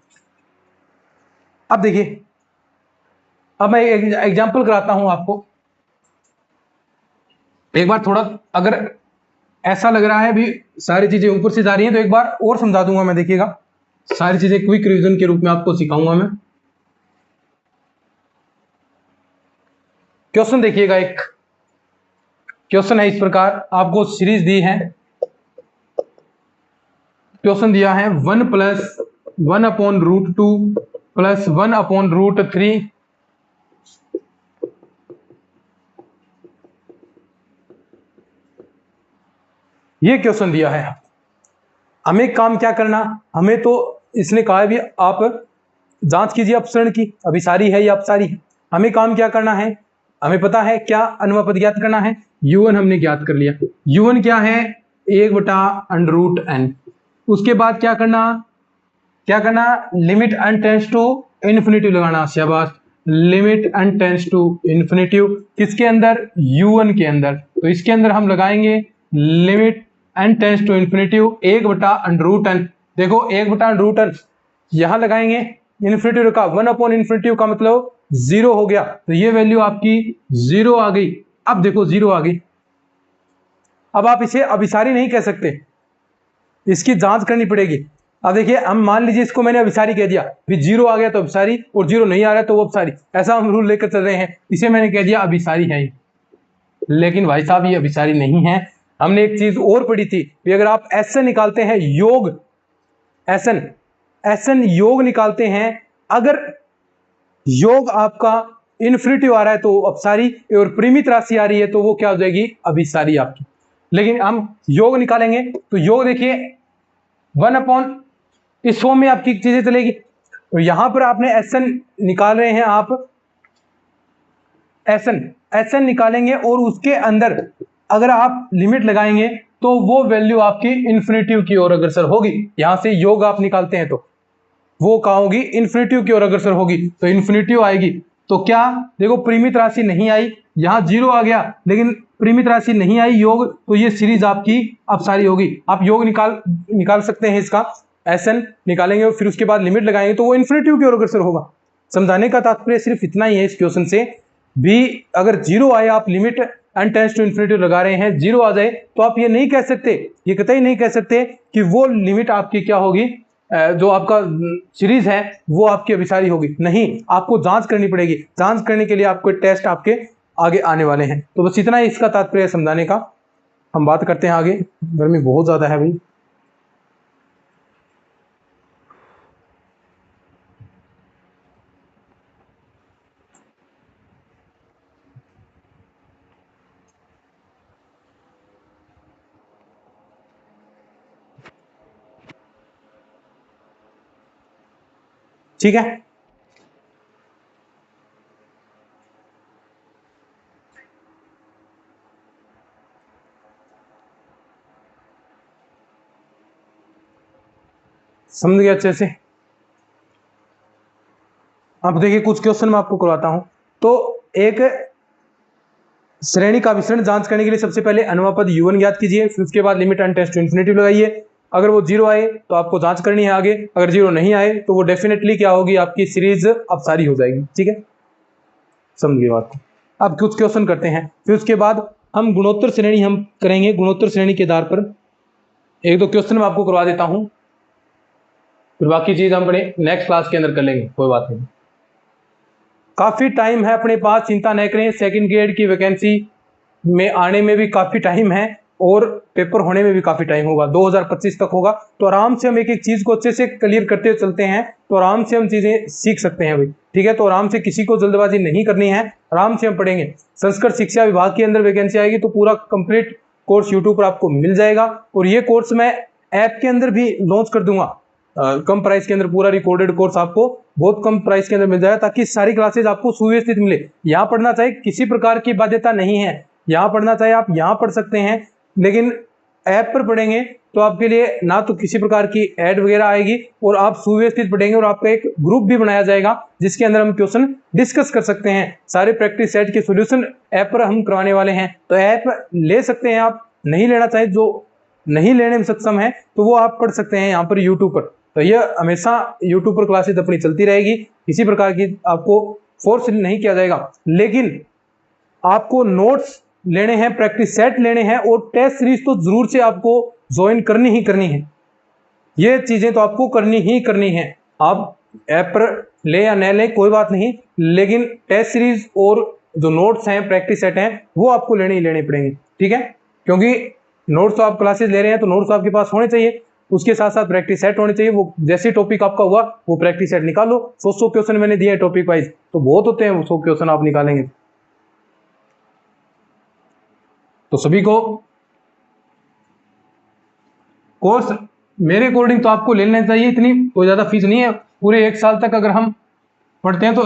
अब देखिए, अब मैं एग्जांपल कराता हूं आपको। एक बार थोड़ा अगर ऐसा लग रहा है भी सारी चीजें ऊपर से जा रही हैं तो एक बार और समझा दूंगा मैं, देखिएगा। सारी चीजें क्विक रिवीजन के रूप में आपको सिखाऊंगा मैं। क्वेश्चन देखिएगा, एक क्वेश्चन है इस प्रकार, आपको सीरीज दी है, क्वेश्चन दिया है 1+1/√2 + 1/√3 ये क्वेश्चन दिया है। हमें काम क्या करना? हमें तो इसने कहा है भी आप जांच कीजिए अपसरण की, अभिसारी है या अपसारी है। हमें काम क्या करना है? हमें पता है क्या? अनुपात ज्ञात करना है। u1 हमने ज्ञात कर लिया। u1 क्या है? 1/√n। उसके बाद क्या करना? क्या करना, limit n tends to infinity लगाना, शाबाश, limit n tends to infinity, किसके अंदर, u1 के अंदर। तो इसके अंदर हम लगाएंगे limit n tends to infinity 1/√n, देखो 1/√n यहां लगाएंगे, इन्फिनिटिव का 1/इन्फिनिटिव का मतलब 0 हो गया, तो ये वैल्यू आपकी 0 आ गई। अब देखो 0 आ गई, अब आप इसे अभिसारी नहीं कह सकते, इसकी जांच करनी पड़ेगी। अब देखिए, हम मान लीजिए इसको मैंने अभिसारी कह दिया, फिर 0 आ गया तो अभिसारी, और 0 नहीं आ रहा तो वो अपसारी, ऐसा हम रूल लेकर चल रहे हैं, इसे मैंने कह दिया अभिसारी है। लेकिन भाई साहब ये अभिसारी नहीं है। हमने एक चीज और पढ़ी थी कि अगर आप SN निकालते हैं, योग SN योग निकालते हैं, अगर योग आपका इन्फिनिटिव आ रहा है तो अपसारी, और परिमित राशि आ रही है तो वो क्या हो जाएगी, अभिसारी आपकी। लेकिन हम योग निकालेंगे तो योग देखिए 1 इस फॉर्म में आपकी चीजें चलेगी। तो यहां पर आपने SN निकाल रहे हैं, आप SN निकालेंगे और उसके अंदर अगर आप लिमिट लगाएंगे तो वो वैल्यू आपकी इन्फिनिटिव की ओर अग्रसर होगी। यहां से योग आप निकालते हैं तो वो कहां होगी, इन्फिनिटिव की ओर अग्रसर होगी, तो इन्फिनिटिव आएगी। तो क्या देखो, परिमित राशि नहीं आई, यहां 0 आ गया लेकिन परिमित राशि नहीं आई योग, तो ये सीरीज आपकी अपसारी होगी। आप योग निकाल सकते हैं, इसका SN निकालेंगे और फिर उसके बाद लिमिट लगाएंगे तो वो इन्फिनिटिव की ओर अग्रसर होगा। समझाने का तात्पर्य सिर्फ इतना ही है, इस क्वेश्चन से भी अगर 0 आए, आप limit n tends to infinity लगा रहे हैं, 0 आ जाए तो आप ये नहीं कह सकते, ये कतई नहीं कह सकते कि वो लिमिट आपकी क्या होगी, जो आपका सीरीज है वो आपकी अभिसारी होगी। नहीं, आपको जांच करनी पड़ेगी, जांच करने के लिए आपको टेस्ट आपके आगे आने वाले हैं। तो बस इतना ही इसका तात्पर्य समझाने का। हम बात करते हैं आगे, गर्मी बहुत ज्यादा है भाई। ठीक है, समझ गया अच्छे से। अब देखिए कुछ क्वेश्चन मैं आपको करवाता हूं। तो एक श्रेणी का विसरण जांच करने के लिए सबसे पहले अनुपात u1 ज्ञात कीजिए, फिर उसके बाद limit n tends to infinity लगाइए। अगर वो 0 आए तो आपको जांच करनी है आगे, अगर 0 नहीं आए तो वो डेफिनेटली क्या होगी, आपकी सीरीज अपसारी हो जाएगी। ठीक है, समझिए बात को। अब कुछ क्वेश्चन करते हैं, फिर उसके बाद हम गुणोत्तर श्रेणी हम करेंगे। गुणोत्तर श्रेणी के आधार पर एक दो क्वेश्चन मैं आपको करवा देता हूं, फिर बाकी चीज हम अपने नेक्स्ट क्लास के अंदर कर लेंगे, कोई बात नहीं। काफी टाइम है अपने पास, चिंता न करें। सेकंड ग्रेड की वैकेंसी में आने में भी काफी टाइम है और पेपर होने में भी काफी टाइम होगा, 2025 तक होगा। तो आराम से हम एक एक चीज को अच्छे से क्लियर करते चलते हैं तो आराम से हम चीजें सीख सकते हैं भाई। ठीक है, तो आराम से, किसी को जल्दबाजी नहीं करनी है, आराम से हम पढ़ेंगे। संस्कृत शिक्षा विभाग के अंदर वैकेंसी आएगी तो पूरा कंप्लीट कोर्स यूट्यूब पर आपको मिल जाएगा, और ये कोर्स मैं ऐप के अंदर भी लॉन्च कर दूंगा कम प्राइस के अंदर। पूरा रिकॉर्डेड कोर्स आपको बहुत कम प्राइस के अंदर मिल जाएगा, ताकि सारी क्लासेज आपको सुव्यवस्थित मिले। यहाँ पढ़ना चाहे किसी प्रकार की बाध्यता नहीं है, यहाँ पढ़ना चाहे आप यहाँ पढ़ सकते हैं, लेकिन ऐप पर पढ़ेंगे तो आपके लिए ना तो किसी प्रकार की ऐड वगैरह आएगी, और आप सुव्यवस्थित पढ़ेंगे, और आपका एक ग्रुप भी बनाया जाएगा जिसके अंदर हम क्वेश्चन डिस्कस कर सकते हैं। सारे प्रैक्टिस सेट के सॉल्यूशन ऐप पर हम करवाने वाले हैं, तो ऐप ले सकते हैं आप। नहीं लेना चाहे, जो नहीं लेने में सक्षम है तो वो आप पढ़ सकते हैं यहाँ पर यूट्यूब पर। तो ये हमेशा यूट्यूब पर क्लासेज अपनी चलती रहेगी, किसी प्रकार की आपको फोर्स नहीं किया जाएगा। लेकिन आपको नोट्स लेने हैं, प्रैक्टिस सेट लेने हैं, और टेस्ट सीरीज तो जरूर से आपको ज्वाइन करनी ही करनी है। ये चीजें तो आपको करनी ही करनी है। आप ऐप पर ले या न ले कोई बात नहीं, लेकिन टेस्ट सीरीज और जो नोट्स हैं, प्रैक्टिस सेट हैं, वो आपको लेने ही लेने पड़ेंगे। ठीक है, क्योंकि नोट्स तो आप क्लासेस ले रहे हैं तो नोट्स आपके पास होने चाहिए, उसके साथ साथ प्रैक्टिस सेट होने चाहिए। वो जैसे टॉपिक आपका हुआ वो प्रैक्टिस सेट निकालो। 100 क्वेश्चन मैंने दिए टॉपिक वाइज, तो बहुत होते हैं 100 क्वेश्चन आप निकालेंगे। तो सभी को कोर्स मेरे अकॉर्डिंग तो आपको ले लेना चाहिए, इतनी कोई ज्यादा फीस नहीं है। पूरे 1 साल तक अगर हम पढ़ते हैं तो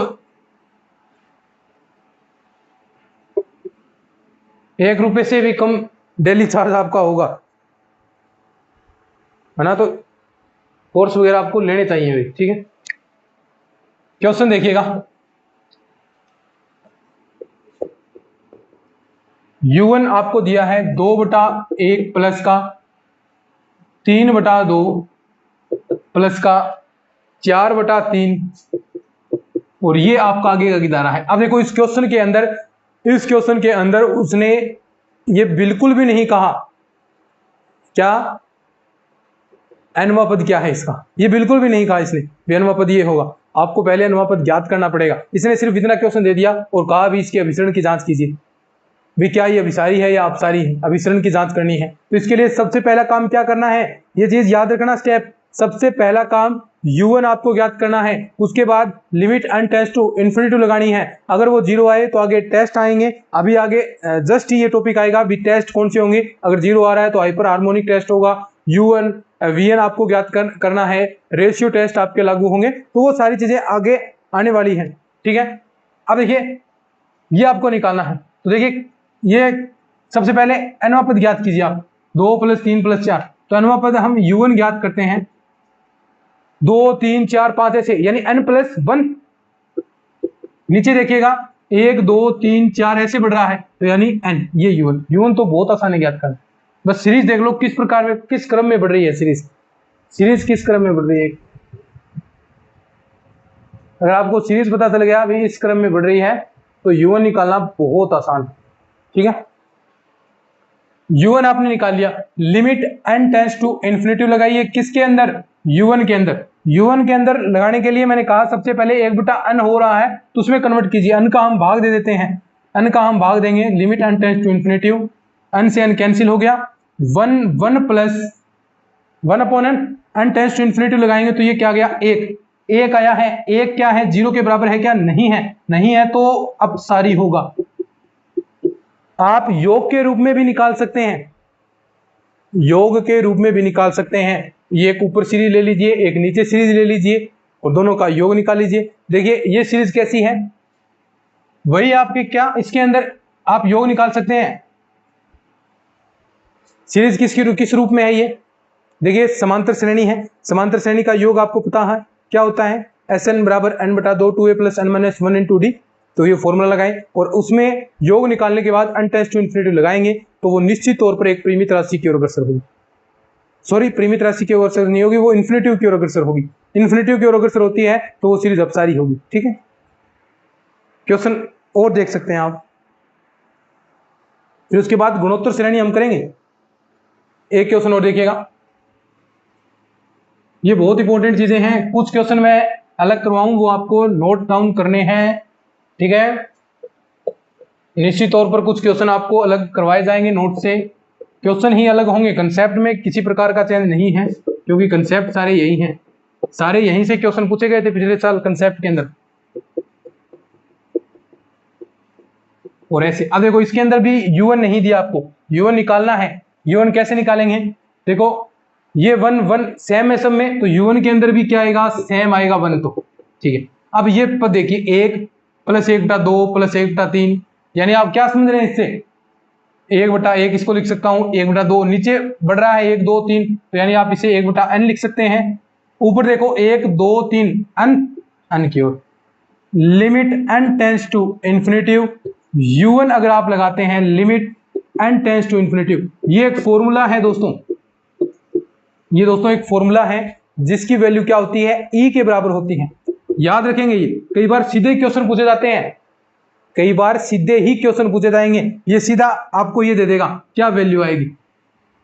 1 रुपए से भी कम डेली चार्ज आपका होगा, है ना। तो कोर्स वगैरह आपको लेने चाहिए भी, ठीक है। क्वेश्चन देखिएगा, u1 आपको दिया है 2/1 प्लस का 3/2 प्लस का 4/3 और ये आपका आगे का किनारा है। अब देखो इस क्वेश्चन के अंदर उसने ये बिल्कुल भी नहीं कहा क्या अनवा पद क्या है इसका, ये बिल्कुल भी नहीं कहा इसने भी अनवा पद ये होगा। आपको पहले अनवा पद ज्ञात करना पड़ेगा। इसने सिर्फ इतना क्वेश्चन दे दिया और कहा भी इसके अभिसरण की जांच कीजिए, भी क्या ये अभिसारी है या अपसारी है, अभिसरण की जांच करनी है। तो इसके लिए सबसे पहला काम क्या करना है, ये चीज याद रखना स्टेप। सबसे पहला काम u1 आपको ज्ञात करना है, उसके बाद limit n tends to infinity लगानी है। अगर वो 0 आए तो आगे टेस्ट आएंगे, अभी आगे जस्ट ये टॉपिक आएगा भी टेस्ट कौन से होंगे। अगर 0 आ रहा है तो हाइपर हार्मोनिक टेस्ट होगा, u1 vn आपको ज्ञात करना है, रेशियो टेस्ट आपके लागू होंगे। तो वो सारी चीजें आगे आने वाली हैं, ठीक है। अब देखिए ये आपको निकालना है, तो देखिए ये सबसे पहले अनवा पद ज्ञात कीजिए आप, 2 + 3 + 4। तो अनवा पद हम u1 ज्ञात करते हैं 2 3 4 5 ऐसे, यानी n+1। नीचे देखिएगा 1 2 3 4 ऐसे बढ़ रहा है, तो यानी n, ये u1 तो बहुत आसान है ज्ञात करना। बस सीरीज देख लो किस प्रकार में, किस क्रम में बढ़ रही है सीरीज किस क्रम में बढ़ रही है। अगर आपको सीरीज पता चल गया भाई इस क्रम में बढ़ रही है तो u1 निकालना बहुत आसान है, ठीक है। u1 आपने निकाल लिया, limit n tends to infinity लगाइए किसके अंदर, u1 के अंदर। u1 के अंदर लगाने के लिए मैंने कहा सबसे पहले 1/n हो रहा है तो उसमें कन्वर्ट कीजिए, n का हम भाग दे देते हैं, n का हम भाग देंगे, limit n tends to infinity, n से n कैंसिल हो गया, 1 + 1/n, n tends to infinity लगाएंगे तो ये क्या गया, 1 आया है। 1 क्या है, 0 के बराबर है क्या, नहीं है तो अपसारी होगा। आप योग के रूप में भी निकाल सकते हैं, योग के रूप में भी निकाल सकते हैं। ये एक ऊपर सीरीज ले लीजिए, एक नीचे सीरीज ले लीजिए और दोनों का योग निकाल लीजिए। देखिए ये सीरीज कैसी है, वही आपके क्या इसके अंदर आप योग निकाल सकते हैं। सीरीज किस रूप में है ये, देखिए समांतर श्रेणी है, समांतर श्रेणी का योग आपको पता है क्या होता है, Sn = n/2 2a + n - 1 × d। तो ये फॉर्मूला लगाएं और उसमें योग निकालने के बाद n टेंड्स टू इन्फिनिटी लगाएंगे तो वो निश्चित तौर पर एक परिमित राशि की ओर अग्रसर होगी। सॉरी, परिमित राशि की ओर अग्रसर नहीं होगी, वो इन्फिनिटी की ओर अग्रसर होगी। इन्फिनिटी की ओर अग्रसर होती है तो वो सीरीज अपसारी होगी, ठीक है। क्वेश्चन और देख सकते हैं आप। फिर उसके बाद गुणोत्तर श्रेणी हम करेंगे। एक क्वेश्चन और देखिएगा, ये बहुत इंपॉर्टेंट चीजें हैं, कुछ क्वेश्चन मैं अलग करवाऊं वो आपको नोट डाउन करने हैं, ठीक है। निश्चित तौर पर कुछ क्वेश्चन आपको अलग करवाए जाएंगे नोट से, क्वेश्चन ही अलग होंगे, कंसेप्ट में किसी प्रकार का चेंज नहीं है क्योंकि कंसेप्ट सारे यही हैं, सारे यहीं से क्वेश्चन पूछे गए थे पिछले साल कंसेप्ट के अंदर। और ऐसे अब देखो इसके अंदर भी u1 नहीं दिया आपको, u1 निकालना है। u1 कैसे निकालेंगे, देखो ये 1 सेम है सब में, तो u1 के अंदर भी क्या आएगा, सेम आएगा 1, तो ठीक है। अब ये पद देखिए 1 + 1/2 + 1/3, यानी आप क्या समझ रहे हैं इससे, 1/1 इसको लिख सकता हूं, 1/2 नीचे बढ़ रहा है 1 2 3, तो यानी आप इसे 1/n लिख सकते हैं। ऊपर देखो 1 2 3 n की ओर, limit n tends to infinity, u1 अगर आप लगाते हैं limit n tends to infinity, ये एक फॉर्मूला है दोस्तों, ये दोस्तों एक फॉर्मूला है जिसकी वैल्यू क्या होती है, e के बराबर होती है। याद रखेंगे, ये कई बार सीधे क्वेश्चन पूछे जाते हैं, कई बार सीधे ही क्वेश्चन पूछे जाएंगे, ये सीधा आपको ये दे देगा क्या वैल्यू आएगी।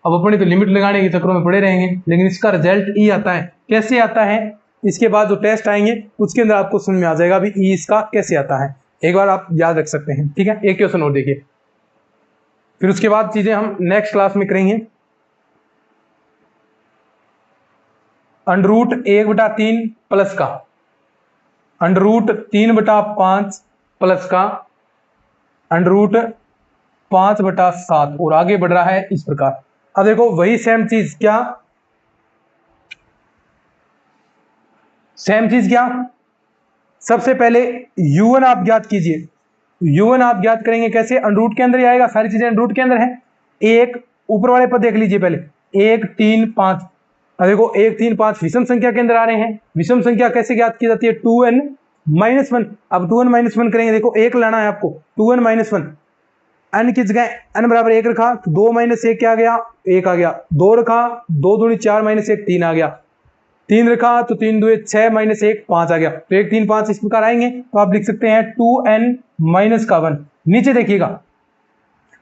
अब अपने तो लिमिट लगाने के चक्रों में पड़े रहेंगे, लेकिन इसका रिजल्ट ई आता है। कैसे आता है, इसके बाद जो टेस्ट आएंगे उसके अंदर आपको समझ में आ जाएगा भी ई इसका कैसे आता है, एक बार आप याद रख सकते हैं, ठीक है। एक क्वेश्चन और देखिए, फिर उसके बाद चीजें हम नेक्स्ट क्लास में करेंगे। √1/3 प्लस का, √3/5 प्लस का, √5/7 और आगे बढ़ रहा है इस प्रकार। अब देखो वही सेम चीज क्या, सबसे पहले u1 आप ज्ञात कीजिए। u1 आप ज्ञात करेंगे कैसे, √ के अंदर ही आएगा, सारी चीजें √ के अंदर है। एक ऊपर वाले पर देख लीजिए पहले, 1 3 5, अब देखो 1 3 5 विषम संख्या के अंदर आ रहे हैं। विषम संख्या कैसे ज्ञात की जाती है? 2n - 1। अब 2n - 1 करेंगे, देखो 1 लाना है आपको, 2n - 1 n की जगह n बराबर 1 रखा तो 2 - 1 क्या आ गया? 1 आ गया। 2 रखा, 2 दूनी 4 - 1 3 आ गया। 3 रखा तो 3 दूनी 6 - 1 5 आ गया। तो 1 3 5 इस प्रकार आएंगे। तो आप लिख सकते हैं 2n - 1। नीचे देखिएगा,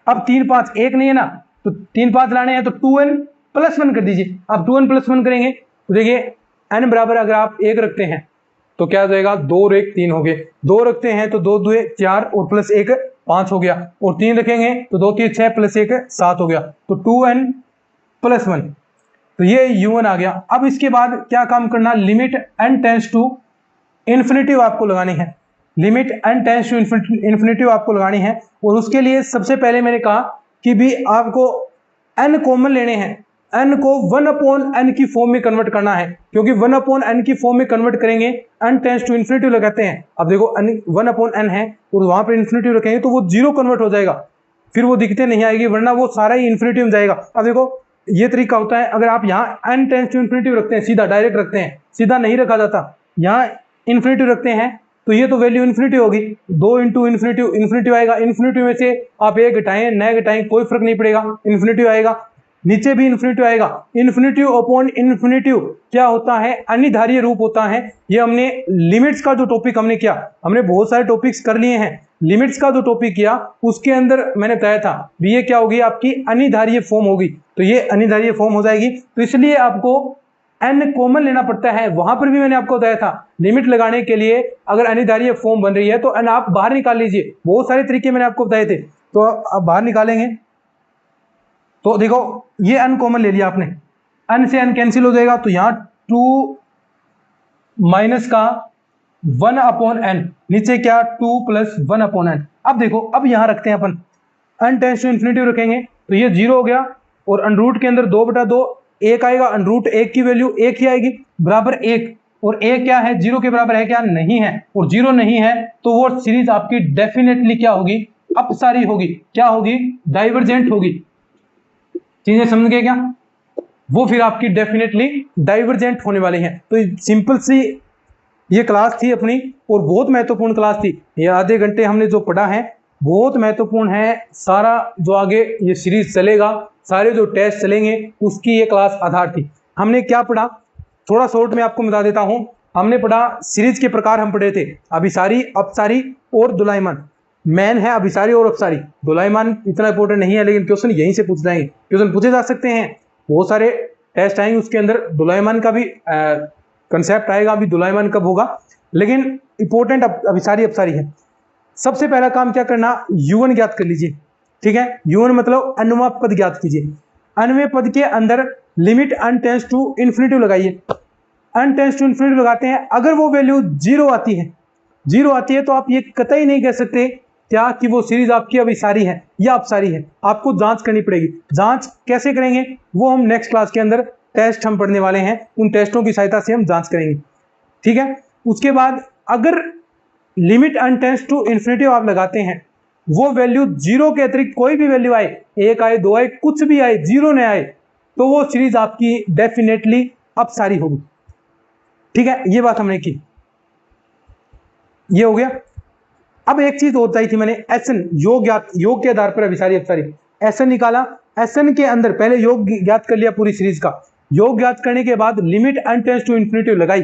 अब 3 5 1 नहीं है ना, तो 3 5 लाने हैं तो 2n + 1 कर दीजिए। अब 2n + 1 करेंगे तो देखिए n बराबर अगर आप 1 रखते हैं तो क्या हो जाएगा? 2 और 1 3 हो गए। 2 रखते हैं तो 2 2 4 और प्लस 1 5 हो गया। और 3 रखेंगे तो 2 3 6 प्लस 1 7 हो गया। तो 2n + 1, तो ये u1 आ गया। अब इसके बाद क्या काम करना? Limit n tends to infinity आपको लगानी है। Limit n tends to infinity आपको लगानी है। और उसके लिए सबसे पहले मैंने कहा कि भी आपको n कॉमन लेने हैं। n को 1/n की फॉर्म में कन्वर्ट करना है, क्योंकि 1/n की फॉर्म में कन्वर्ट करेंगे n टेंड्स टू इन्फिनिटी लगाते हैं। अब देखो 1/n है और वहां पर इन्फिनिटी रखेंगे तो वो 0 कन्वर्ट हो जाएगा, फिर वो दिखते नहीं आएगी, वरना वो सारा ही इन्फिनिटी में जाएगा। अब देखो ये तरीका होता है, अगर आप यहाँ n टेंड्स टू इन्फिनिटी रखते हैं, सीधा डायरेक्ट रखते हैं, सीधा नहीं रखा जाता, यहाँ इन्फिनिटी रखते हैं तो ये तो वैल्यू इन्फिनिटी होगी। 2 × इन्फिनिटी इन्फिनिटी आएगा। इन्फिनिटी में से आप एक घटाएं न घटाएं कोई फर्क नहीं पड़ेगा, इन्फिनिटी आएगा। नीचे भी इन्फिनिटी आएगा। इन्फिनिटी अपॉन इन्फिनिटी क्या होता है? अनिधारीय रूप होता है। ये हमने लिमिट्स का जो टॉपिक हमने किया, हमने बहुत सारे टॉपिक्स कर लिए हैं। लिमिट्स का जो टॉपिक किया उसके अंदर मैंने बताया था भी ये क्या होगी? आपकी अनिधारीय फॉर्म होगी। तो ये अनिधारीय फॉर्म हो जाएगी। तो इसलिए आपको n कॉमन लेना पड़ता है। वहां पर भी मैंने आपको बताया था लिमिट लगाने के लिए अगर अनिधारीय फॉर्म बन रही है तो n आप बाहर निकाल लीजिए। बहुत सारे तरीके मैंने आपको बताए थे, तो आप बाहर निकालेंगे तो देखो ये n कॉमन ले लिया आपने, n से n कैंसिल हो जाएगा। तो यहाँ 2 माइनस का 1/n, नीचे क्या 2 + 1/n। अब देखो अब यहाँ रखते हैं अपन n टेंड्स टू इन्फिनिटी रखेंगे तो ये 0 हो गया। और अनरूट के अंदर 2/2 1 आएगा। अनरूट 1 की वैल्यू 1 ही आएगी, बराबर 1। और 1 क्या है? 0 के बराबर है क्या? नहीं है। और 0 नहीं है तो वो सीरीज आपकी डेफिनेटली क्या होगी? अपसारी होगी। क्या होगी? डाइवर्जेंट होगी। चीजें समझ गए क्या? वो फिर आपकी डेफिनेटली डाइवर्जेंट होने वाली है। तो सिंपल सी ये क्लास थी अपनी, और बहुत महत्वपूर्ण क्लास थी। ये आधे घंटे हमने जो पढ़ा है बहुत महत्वपूर्ण है। सारा जो आगे ये सीरीज चलेगा, सारे जो टेस्ट चलेंगे, उसकी ये क्लास आधार थी। हमने क्या पढ़ा? थोड़ा शॉर्ट में आपको बता देता हूं। हमने पढ़ा सीरीज के प्रकार, हम पढ़े थे अभिसारी, अपसारी और दोलायमान। मैन है अभिसारी और अपसारी। दोलायमान इतना इंपॉर्टेंट नहीं है, लेकिन क्वेश्चन यहीं से पूछ जाएंगे, क्वेश्चन पूछे जा सकते हैं। बहुत सारे टेस्ट आएंगे, उसके अंदर दोलायमान का भी कंसेप्ट आएगा। अभी दोलायमान कब होगा, लेकिन इंपॉर्टेंट अभिसारी अपसारी है। सबसे पहला काम क्या करना? u1 ज्ञात कर लीजिए। ठीक है, u1 मतलब अन्वय पद ज्ञात कीजिए। अन्वय पद के अंदर limit n tends to infinity लगाइए। n टेंड्स टू इन्फिनिटी लगाते हैं, अगर वो वैल्यू 0 आती है, 0 आती है तो आप ये कतई नहीं कह सकते क्या कि वो सीरीज आपकी अभिसारी है या अपसारी है। आपको जांच करनी पड़ेगी। जांच कैसे करेंगे वो हम नेक्स्ट क्लास के अंदर टेस्ट हम पढ़ने वाले हैं, उन टेस्टों की सहायता से हम जांच करेंगे। ठीक है, उसके बाद अगर limit n tends to infinity आप लगाते हैं, वो वैल्यू 0 के अतिरिक्त कोई भी वैल्यू आए, 1 आए 2 आए कुछ भी आए, 0 न आए, तो वो सीरीज आपकी डेफिनेटली अपसारी होगी। ठीक है, ये बात हमने की, ये हो गया। अब एक चीज और बताई थी मैंने, SN योग के आधार पर अभिसारी अपसारी। SN निकाला, SN के अंदर पहले योग ज्ञात कर लिया पूरी सीरीज का। योग ज्ञात करने के बाद limit n tends to infinity लगाई,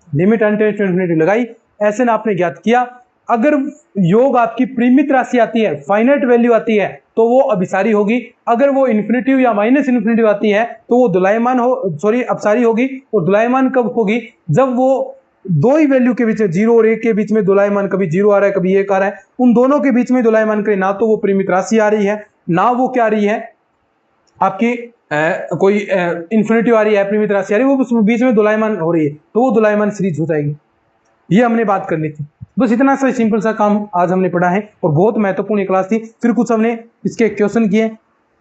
limit n tends to infinity लगाई, SN आपने ज्ञात किया। अगर योग आपकी परिमित राशि आती है, फाइनाइट वैल्यू आती है, तो वो अभिसारी होगी। अगर वो इन्फिनिटी या माइनस इन्फिनिटी आती है तो वो दोलायमान अपसारी होगी। और दोलायमान कब होगी? जब वो दो ही वैल्यू के बीच में 0 और 1 के बीच में दोलायमान, कभी 0 आ रहा है कभी 1 आ रहा है, उन दोनों के बीच में दोलायमान करे, ना तो वो परिमित राशि आ रही है, ना वो क्या आ रही है आपकी कोई इन्फिनिटी आ रही है, परिमित राशि आ रही है, वो बीच में दोलायमान हो रही है, तो वो दोलायमान सीरीज हो जाएगी। ये हमने बात करनी थी। बस इतना सा सिंपल सा काम आज हमने पढ़ा है, और बहुत महत्वपूर्ण क्लास थी। फिर कुछ हमने इसके क्वेश्चन किए,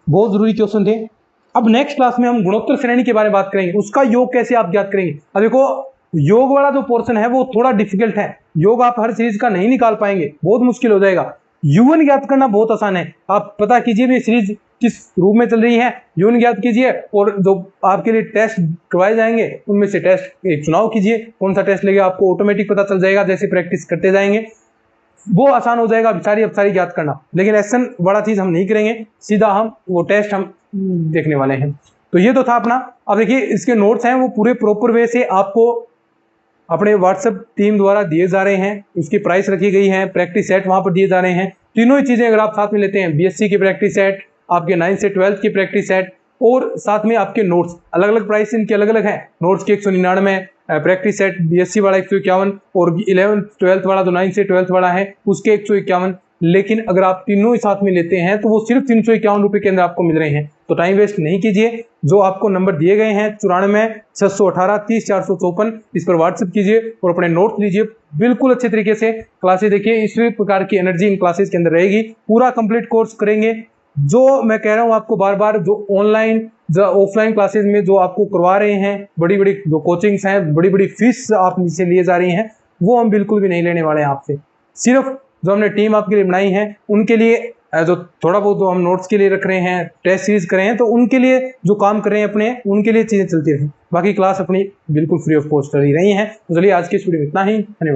बहुत जरूरी क्वेश्चन थे। अब नेक्स्ट क्लास में हम गुणोत्तर श्रेणी के बारे में बात करेंगे, उसका योग कैसे आप ज्ञात करेंगे। अब देखो योग वाला जो पोर्शन है वो थोड़ा डिफिकल्ट है, योग आप हर सीरीज का नहीं निकाल पाएंगे, बहुत मुश्किल हो जाएगा। U1 ज्ञात करना बहुत आसान है। आप पता कीजिए भी सीरीज किस रूप में चल रही है, U1 ज्ञात कीजिए और जो आपके लिए टेस्ट करवाए जाएंगे उनमें से टेस्ट एक चुनाव कीजिए, कौन सा टेस्ट लेगा आपको ऑटोमेटिक पता चल जाएगा। जैसे प्रैक्टिस करते जाएंगे वो आसान हो जाएगा अब सारी ज्ञात करना। लेकिन एक्शन बड़ा चीज हम नहीं करेंगे, सीधा हम वो टेस्ट हम देखने वाले हैं। तो ये तो था अपना। अब देखिए इसके नोट्स हैं वो पूरे प्रॉपर वे से आपको अपने व्हाट्सएप टीम द्वारा दिए जा रहे हैं, उसकी प्राइस रखी गई है, प्रैक्टिस सेट वहां पर दिए जा रहे हैं। तीनों ही चीजें अगर आप साथ में लेते हैं, बीएससी की प्रैक्टिस सेट, आपके 9 से 12 की प्रैक्टिस सेट और साथ में आपके नोट्स, अलग अलग प्राइस इनके अलग अलग हैं। नोट्स के 199, प्रैक्टिस सेट बीएससी वाला 151 और 11 12 वाला जो 9 से 12 वाला है उसके 151। लेकिन अगर आप तीनों ही साथ में लेते हैं तो वो सिर्फ 351 रुपए के अंदर आपको मिल रहे हैं। तो टाइम वेस्ट नहीं कीजिए, जो आपको नंबर दिए गए हैं 94 618 30 454, इस पर व्हाट्सएप कीजिए और अपने नोट्स लीजिए। बिल्कुल अच्छे तरीके से क्लासेस देखिए, इसी प्रकार की एनर्जी इन क्लासेस के अंदर रहेगी। पूरा कंप्लीट कोर्स करेंगे। जो मैं कह रहा हूँ आपको बार बार, जो ऑनलाइन ऑफलाइन क्लासेस में जो आपको करवा रहे हैं, बड़ी बड़ी जो कोचिंग्स हैं, बड़ी बड़ी फीस आप नीचे लिए जा रही हैं, वो हम बिल्कुल भी नहीं लेने वाले हैं आपसे। सिर्फ जो हमने टीम आपके लिए बनाई है उनके लिए जो थोड़ा बहुत जो हम नोट्स के लिए रख रहे हैं, टेस्ट सीरीज कर रहे हैं, तो उनके लिए जो काम कर रहे हैं अपने, उनके लिए चीजें चलती रही। बाकी क्लास अपनी बिल्कुल फ्री ऑफ कॉस्ट चल रही हैं। तो चलिए आज की इस वीडियो में इतना ही, धन्यवाद।